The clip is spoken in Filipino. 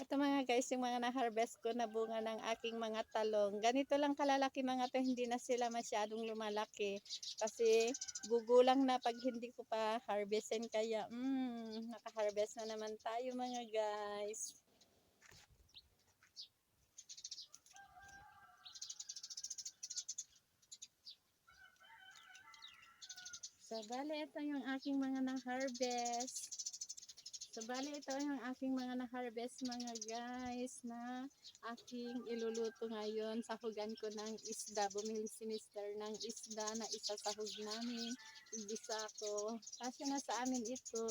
Ito mga guys, yung mga na-harvest ko na bunga ng aking mga talong. Ganito lang kalalaki mga 'to, hindi na sila masyadong lumalaki. Kasi gugulang na 'pag hindi ko pa harvestin kaya, naka-harvest na naman tayo mga guys. So, bale ito yung aking mga na-harvest. So, bale ito yung aking mga na-harvest mga guys na aking iluluto ngayon. Sahugan ko ng isda. Bumili si Mister ng isda na isasahog namin. Igisa ko. Kasi na sa amin ito.